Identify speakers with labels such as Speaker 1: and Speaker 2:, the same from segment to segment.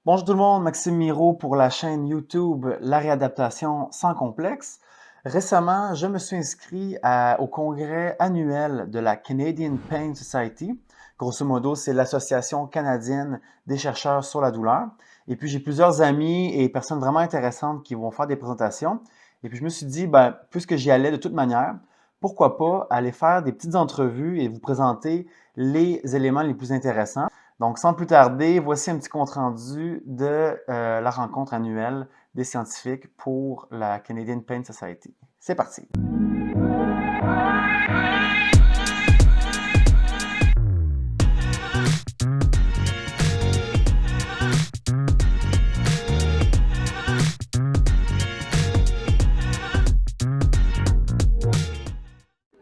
Speaker 1: Bonjour tout le monde, Maxime Miro pour la chaîne YouTube La réadaptation sans complexe. Récemment, je me suis inscrit au congrès annuel de la Canadian Pain Society. Grosso modo, c'est l'Association canadienne des chercheurs sur la douleur. Et puis, j'ai plusieurs amis et personnes vraiment intéressantes qui vont faire des présentations. Et puis, je me suis dit, puisque j'y allais de toute manière, pourquoi pas aller faire des petites entrevues et vous présenter les éléments les plus intéressants. Donc, sans plus tarder, voici un petit compte-rendu de la rencontre annuelle des scientifiques pour la Canadian Pain Society. C'est parti!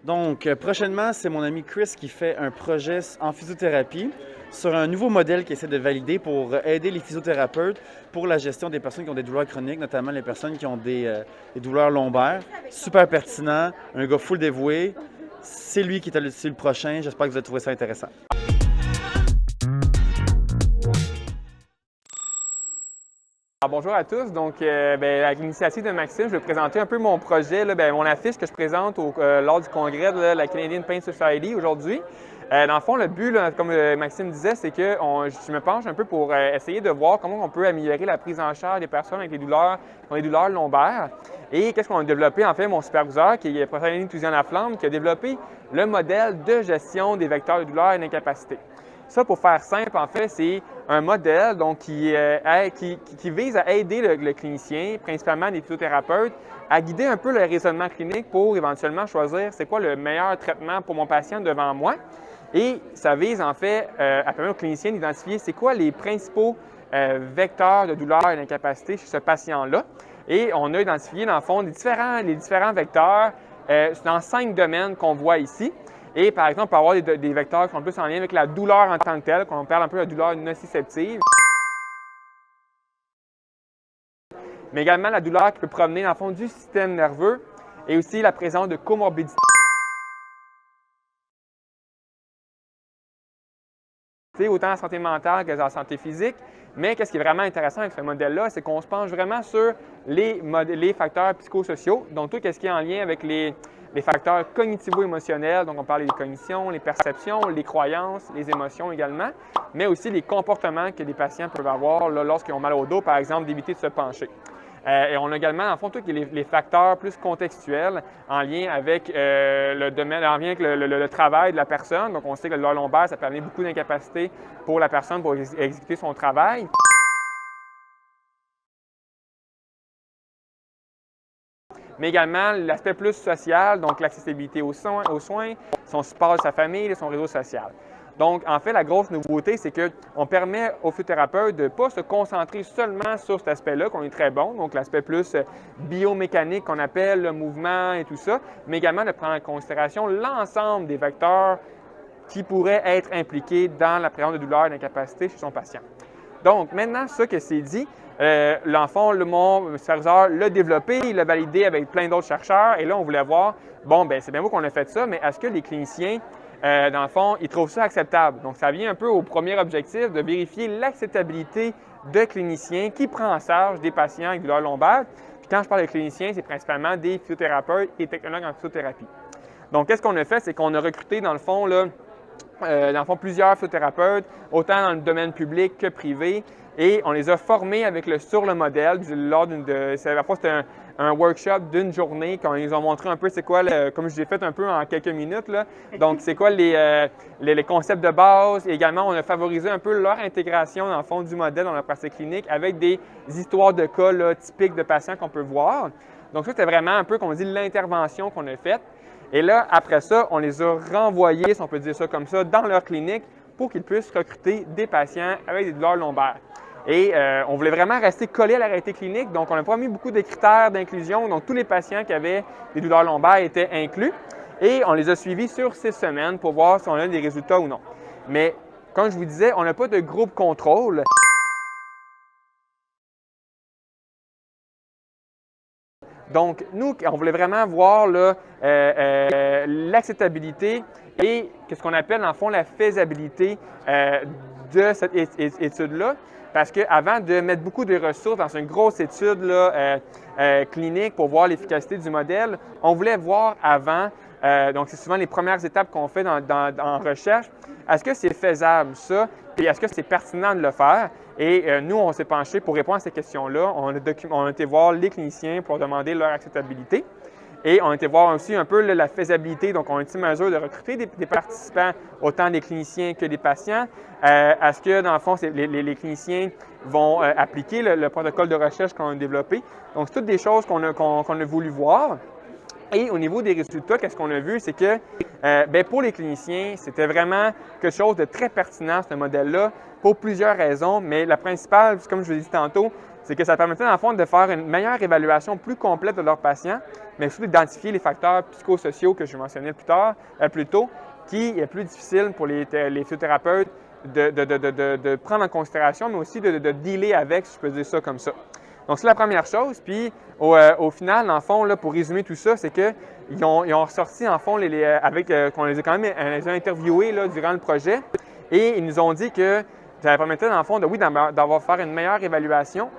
Speaker 1: Donc, prochainement, c'est mon ami Chris qui fait un projet en physiothérapie sur un nouveau modèle qu'il essaie de valider pour aider les physiothérapeutes pour la gestion des personnes qui ont des douleurs chroniques, notamment les personnes qui ont des douleurs lombaires. Super pertinent, un gars full dévoué. C'est lui qui est le prochain. J'espère que vous allez trouver ça intéressant.
Speaker 2: Bonjour à tous. Donc, avec l'initiative de Maxime, je vais présenter un peu mon projet, mon affiche que je présente lors du congrès de la Canadian Pain Society aujourd'hui. Dans le fond, le but, comme Maxime disait, c'est que je me penche un peu pour essayer de voir comment on peut améliorer la prise en charge des personnes avec qui ont des douleurs lombaires. Et qu'est-ce qu'on a développé? En fait, mon superviseur, qui est professeur Aline Touzian-Laflamme, qui a développé le modèle de gestion des vecteurs de douleur et d'incapacité. Ça, pour faire simple, en fait, c'est un modèle donc, qui vise à aider le clinicien, principalement les physiothérapeutes, à guider un peu le raisonnement clinique pour éventuellement choisir c'est quoi le meilleur traitement pour mon patient devant moi. Et ça vise en fait à permettre au clinicien d'identifier c'est quoi les principaux vecteurs de douleur et d'incapacité chez ce patient-là. Et on a identifié, dans le fond, les différents vecteurs dans 5 domaines qu'on voit ici. Et par exemple, on peut avoir des vecteurs qui sont plus en lien avec la douleur en tant que telle, qu'on parle un peu de la douleur nociceptive, mais également la douleur qui peut provenir dans le fond du système nerveux et aussi la présence de comorbidités, autant en santé mentale que en santé physique. Mais qu'est-ce qui est vraiment intéressant avec ce modèle-là, c'est qu'on se penche vraiment sur les facteurs psychosociaux, donc tout ce qui est en lien avec les facteurs cognitivo-émotionnels, donc on parle des cognitions, les perceptions, les croyances, les émotions également, mais aussi les comportements que les patients peuvent avoir lorsqu'ils ont mal au dos, par exemple, d'éviter de se pencher. Et on a également, en fond, tous les facteurs plus contextuels en lien avec le domaine, en lien avec le travail de la personne. Donc, on sait que le douleur lombaire, ça permet beaucoup d'incapacité pour la personne pour exécuter son travail. Mais également l'aspect plus social, donc l'accessibilité aux soins, son support de sa famille et son réseau social. Donc, en fait, la grosse nouveauté, c'est qu'on permet aux physiothérapeutes de ne pas se concentrer seulement sur cet aspect-là, qu'on est très bon, donc l'aspect plus biomécanique qu'on appelle, le mouvement et tout ça, mais également de prendre en considération l'ensemble des vecteurs qui pourraient être impliqués dans la présence de douleur et d'incapacité chez son patient. Donc, maintenant, ça que c'est dit, l'enfant, mon superviseur l'a développé, il l'a validé avec plein d'autres chercheurs, et là, on voulait voir, bon, bien, c'est bien beau qu'on a fait ça, mais est-ce que les cliniciens, dans le fond, ils trouvent ça acceptable? Donc, ça vient un peu au premier objectif de vérifier l'acceptabilité de cliniciens qui prend en charge des patients avec douleur lombaire. Puis quand je parle de cliniciens, c'est principalement des physiothérapeutes et technologues en physiothérapie. Donc, qu'est-ce qu'on a fait? C'est qu'on a recruté, dans le fond, plusieurs physiothérapeutes, autant dans le domaine public que privé, et on les a formés sur le modèle. C'était un workshop d'une journée quand ils ont montré un peu c'est quoi, comme je l'ai fait un peu en quelques minutes, là. Donc c'est quoi les concepts de base. Et également, on a favorisé un peu leur intégration dans le fond du modèle dans la pratique clinique avec des histoires de cas là, typiques de patients qu'on peut voir. Donc ça, c'était vraiment un peu, comme on dit, l'intervention qu'on a faite. Et là, après ça, on les a renvoyés, si on peut dire ça comme ça, dans leur clinique pour qu'ils puissent recruter des patients avec des douleurs lombaires. Et on voulait vraiment rester collé à la réalité clinique, donc on n'a pas mis beaucoup de critères d'inclusion, donc tous les patients qui avaient des douleurs lombaires étaient inclus. Et on les a suivis sur 6 semaines pour voir si on a des résultats ou non. Mais comme je vous disais, on n'a pas de groupe contrôle. Donc, nous, on voulait vraiment voir l'acceptabilité et ce qu'on appelle, en fond, la faisabilité de cette étude-là. Parce qu'avant de mettre beaucoup de ressources dans une grosse étude là, clinique pour voir l'efficacité du modèle, on voulait voir avant, donc c'est souvent les premières étapes qu'on fait en recherche, est-ce que c'est faisable ça, et est-ce que c'est pertinent de le faire? Et nous, on s'est penché pour répondre à ces questions-là. On a été voir les cliniciens pour demander leur acceptabilité. Et on a été voir aussi un peu là, la faisabilité. Donc, on a été en mesure de recruter des participants, autant des cliniciens que des patients. Est-ce que, dans le fond, les cliniciens vont appliquer le protocole de recherche qu'on a développé? Donc, c'est toutes des choses qu'on a voulu voir. Et au niveau des résultats, qu'est-ce qu'on a vu? C'est que pour les cliniciens, c'était vraiment quelque chose de très pertinent, ce modèle-là, pour plusieurs raisons. Mais la principale, comme je vous l'ai dit tantôt, c'est que ça permettait, dans le fond, de faire une meilleure évaluation plus complète de leurs patients, mais surtout d'identifier les facteurs psychosociaux que je mentionnais plus tôt, qui est plus difficile pour les physiothérapeutes de prendre en considération, mais aussi de dealer avec, si je peux dire ça comme ça. Donc, c'est la première chose. Puis, au final, en fond, là, pour résumer tout ça, c'est qu'ils ont ressorti, en fond, qu'on les a quand même les a interviewés là, durant le projet, et ils nous ont dit que ça permettait, dans le fond, d'avoir faire une meilleure évaluation,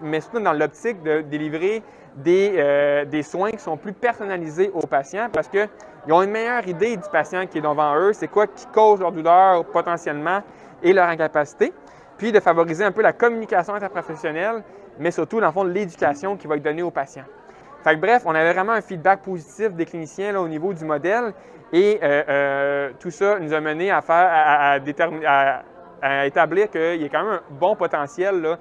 Speaker 2: mais surtout dans l'optique de délivrer des soins qui sont plus personnalisés aux patients parce qu'ils ont une meilleure idée du patient qui est devant eux, c'est quoi qui cause leur douleur potentiellement et leur incapacité, puis de favoriser un peu la communication interprofessionnelle, mais surtout, dans le fond, l'éducation qui va être donnée aux patients. Fait que, bref, on avait vraiment un feedback positif des cliniciens là, au niveau du modèle et tout ça nous a mené à établir qu'il y a quand même un bon potentiel là,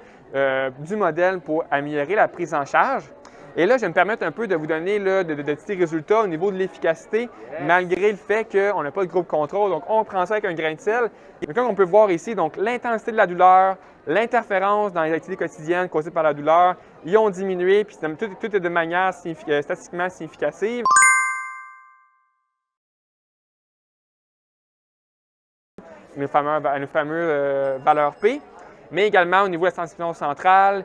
Speaker 2: du modèle pour améliorer la prise en charge. Et là, je vais me permettre un peu de vous donner là, de petits résultats au niveau de l'efficacité, malgré le fait qu'on n'a pas de groupe contrôle. Donc, on prend ça avec un grain de sel. Et comme on peut voir ici, donc l'intensité de la douleur, l'interférence dans les activités quotidiennes causées par la douleur, ils ont diminué, puis tout est de manière statistiquement significative. Nos fameuses valeurs P, mais également au niveau de la sensibilisation centrale.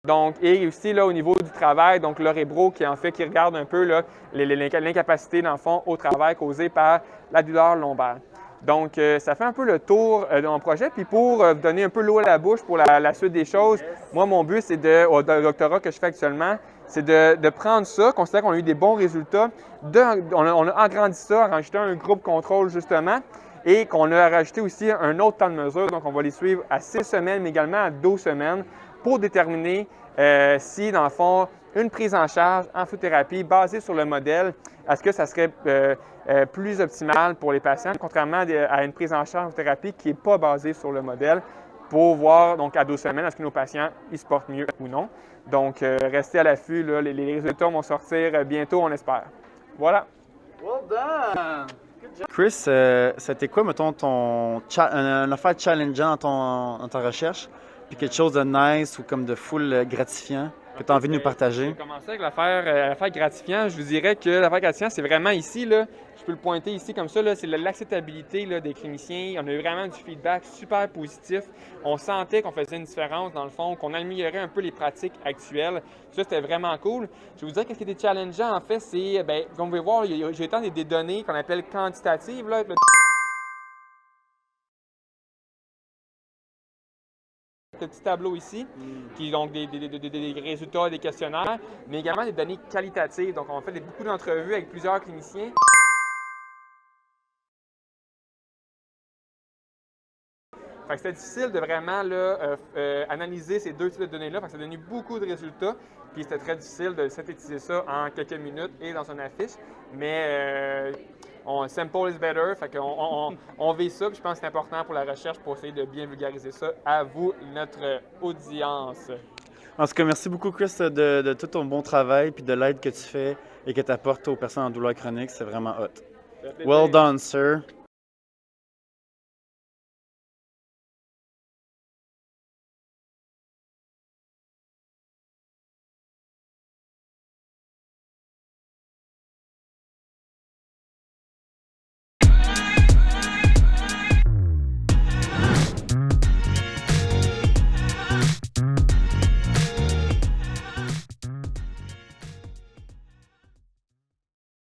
Speaker 2: Donc, et aussi là, au niveau du travail, donc l'Orebro qui regarde un peu l'incapacité dans le fond au travail causée par la douleur lombaire. Donc, ça fait un peu le tour de mon projet. Puis pour vous donner un peu l'eau à la bouche pour la suite des choses, moi, mon but, c'est au doctorat que je fais actuellement, c'est de prendre ça, considérant qu'on a eu des bons résultats, on a agrandi ça, rajouté un groupe contrôle justement, et qu'on a rajouté aussi un autre temps de mesure. Donc, on va les suivre à 6 semaines, mais également à 12 semaines pour déterminer si, dans le fond, une prise en charge en physiothérapie basée sur le modèle, est-ce que ça serait plus optimal pour les patients, contrairement à une prise en charge en thérapie qui n'est pas basée sur le modèle, pour voir, donc, à 12 semaines, est-ce que nos patients ils se portent mieux ou non. Donc, restez à l'affût, les résultats vont sortir bientôt, on espère. Voilà.
Speaker 1: Well done! Chris, c'était quoi, mettons, un affaire challengeant dans ta recherche, puis quelque chose de nice ou comme de full gratifiant que tu as envie de nous partager?
Speaker 2: Je vais commencer avec l'affaire gratifiant. Je vous dirais que l'affaire gratifiant, c'est vraiment ici, là, je peux le pointer ici comme ça, là, c'est l'acceptabilité là, des cliniciens. On a eu vraiment du feedback super positif. On sentait qu'on faisait une différence dans le fond, qu'on améliorait un peu les pratiques actuelles. Ça, c'était vraiment cool. Je vais vous dire qu'est-ce qui était challengeant, en fait, c'est, comme vous pouvez voir, j'ai tant des données qu'on appelle quantitatives, là, ce petit tableau ici, qui est donc des résultats des questionnaires, mais également des données qualitatives. Donc, on a fait beaucoup d'entrevues avec plusieurs cliniciens. Fait que c'était difficile de vraiment là, analyser ces deux types de données-là. Fait que ça a donné beaucoup de résultats. Puis c'était très difficile de synthétiser ça en quelques minutes et dans une affiche. Mais simple is better. Fait qu'on vise ça. Puis je pense que c'est important pour la recherche pour essayer de bien vulgariser ça à vous, notre audience.
Speaker 1: En tout cas, merci beaucoup, Chris, de tout ton bon travail puis de l'aide que tu fais et que tu apportes aux personnes en douleur chronique. C'est vraiment hot. Well done, sir.